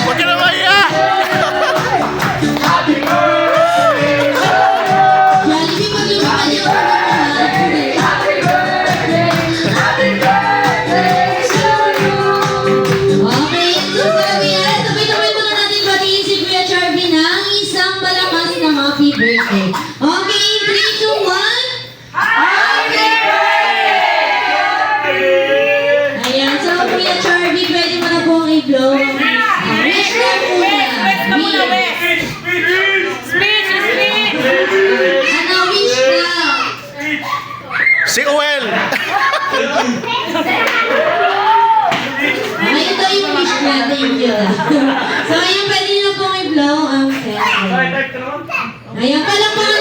Huwag ka na maya! Happy birthday. Okay, 3, 2, 1. Happy birthday! Ayan, so Kuya Charby, pwede mo na pong i-blow. Wish na muna. Speech! Ano, wish na? Si Uel! Ay, ito yung wish na. Thank you. So, ayan, pwede nyo na pong i-blow ang candle. Ayan, palakpakan